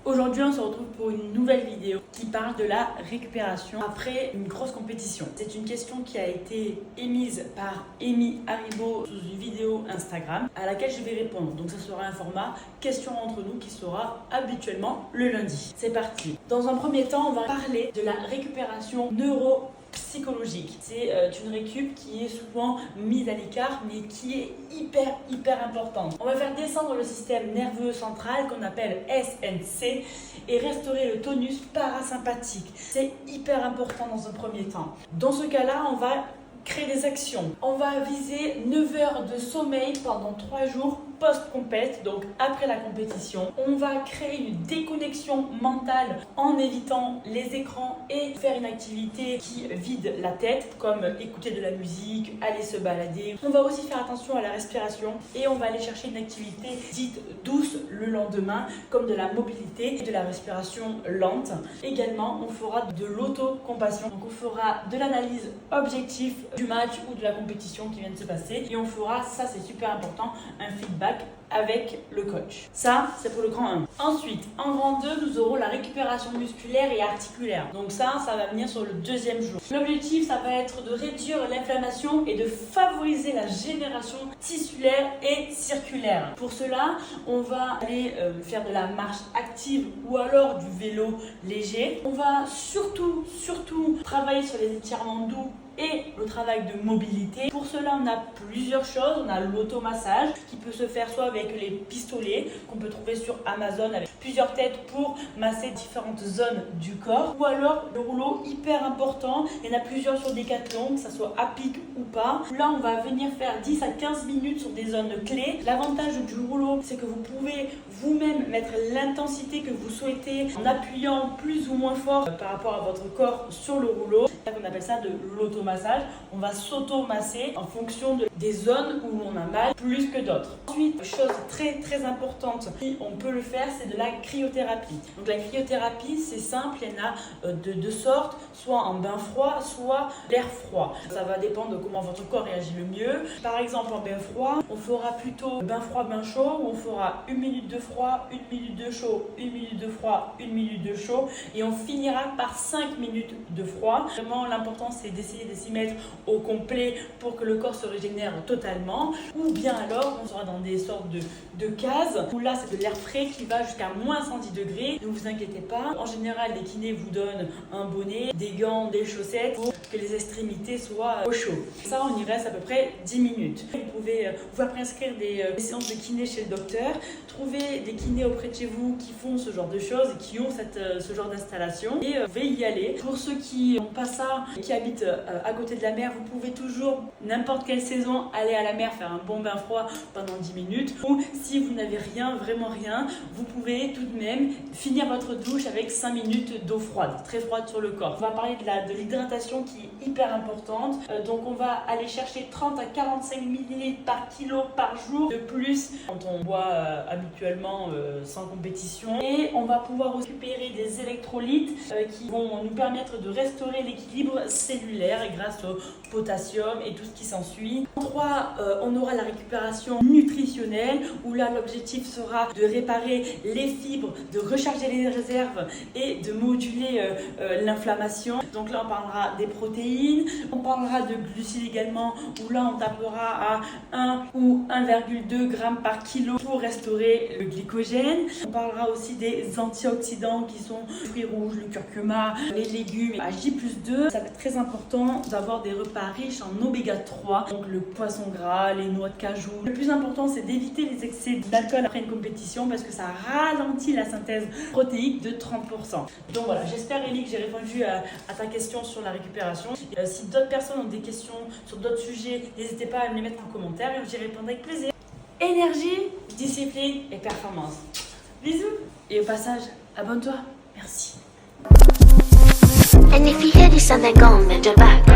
Aujourd'hui, on se retrouve pour une nouvelle vidéo qui parle de la récupération après une grosse compétition. C'est une question qui a été émise par Amy Haribo sous une vidéo Instagram à laquelle je vais répondre. Donc ça sera un format question entre nous qui sera habituellement le lundi. C'est parti. Dans un premier temps, on va parler de la récupération neuropsychologique. C'est une récup qui est souvent mise à l'écart mais qui est hyper importante. On va faire descendre le système nerveux central qu'on appelle SNC et restaurer le tonus parasympathique. C'est hyper important dans un premier temps. Dans ce cas-là, on va créer des actions. On va viser 9 heures de sommeil pendant 3 jours post-compète, donc après la compétition. On va créer une déconnexion mentale en évitant les écrans et faire une activité qui vide la tête, comme écouter de la musique, aller se balader. On va aussi faire attention à la respiration et on va aller chercher une activité dite douce le lendemain, comme de la mobilité et de la respiration lente. Également, on fera de l'autocompassion. Donc on fera de l'analyse objective du match ou de la compétition qui vient de se passer et on fera, ça c'est super important, un feedback avec le coach. Ça, c'est pour le grand 1. Ensuite, en grand 2, nous aurons la récupération musculaire et articulaire. Donc ça va venir sur le deuxième jour. L'objectif, ça va être de réduire l'inflammation et de favoriser la génération tissulaire et circulaire. Pour cela, on va aller faire de la marche active ou alors du vélo léger. On va surtout travailler sur les étirements doux et le travail de mobilité. Pour cela, on a plusieurs choses. On a l'automassage qui peut se faire soit avec les pistolets qu'on peut trouver sur Amazon avec plusieurs têtes pour masser différentes zones du corps, ou alors le rouleau hyper important. Il y en a plusieurs sur Decathlon, que ça soit à pic ou pas. Là, on va venir faire 10 à 15 minutes sur des zones clés. L'avantage du rouleau, c'est que vous pouvez vous-même mettre l'intensité que vous souhaitez en appuyant plus ou moins fort par rapport à votre corps sur le rouleau. C'est ça qu'on appelle ça de l'automassage. On va s'auto-masser en fonction des zones où on a mal plus que d'autres. Ensuite, chose très importante, si on peut le faire, c'est de la cryothérapie. Donc la cryothérapie, c'est simple, il y en a de deux sortes, soit en bain froid, soit l'air froid. Ça va dépendre de comment votre corps réagit le mieux. Par exemple, en bain froid, on fera plutôt bain froid, bain chaud, où on fera 1 minute de froid, 1 minute de chaud, 1 minute de froid, 1 minute de chaud, et on finira par 5 minutes de froid. Vraiment, l'important, c'est d'essayer de s'y mettre au complet pour que le corps se régénère totalement. Ou bien alors, on sera dans des sortes de cases où là, c'est de l'air frais qui va jusqu'à moins 110 degrés. Ne vous inquiétez pas. En général, les kinés vous donnent un bonnet, des gants, des chaussettes pour que les extrémités soient au chaud. Ça, on y reste à peu près 10 minutes. Vous pouvez vous prescrire des séances de kiné chez le docteur. Trouvez des kinés auprès de chez vous qui font ce genre de choses et qui ont ce genre d'installation et vous pouvez y aller. Pour ceux qui n'ont pas ça et qui habitent à côté de la mer, vous pouvez toujours, n'importe quelle saison, aller à la mer faire un bon bain froid pendant 10 minutes. Ou si vous n'avez rien, vraiment rien, vous pouvez tout de même finir votre douche avec 5 minutes d'eau froide, très froide sur le corps. On va parler de l'hydratation qui est hyper importante. Donc on va aller chercher 30 à 45 ml par kilo par jour de plus quand on boit habituellement sans compétition. Et on va pouvoir récupérer des électrolytes qui vont nous permettre de restaurer l'équilibre cellulaire grâce au potassium et tout ce qui s'ensuit. En 3, on aura la récupération nutritionnelle où là l'objectif sera de réparer les fibres, de recharger les réserves et de moduler l'inflammation. Donc là on parlera des protéines, on parlera de glucides également où là on tapera à 1 ou 1,2 g par kilo pour restaurer le glycogène. On parlera aussi des antioxydants qui sont les fruits rouges, le curcuma, les légumes à J+2. Ça va être très important d'avoir des repas riches en oméga 3, donc le poisson gras, les noix de cajou. Le plus important, c'est d'éviter les excès d'alcool après une compétition parce que ça ralentit la synthèse protéique de 30%. Donc voilà, j'espère Élie que j'ai répondu à ta question sur la récupération. Si d'autres personnes ont des questions sur d'autres sujets, n'hésitez pas à me les mettre en commentaire et j'y répondrai avec plaisir. Énergie, discipline et performance. Bisous et au passage, abonne-toi. Merci. And if you hear this and they're gone, then they're back.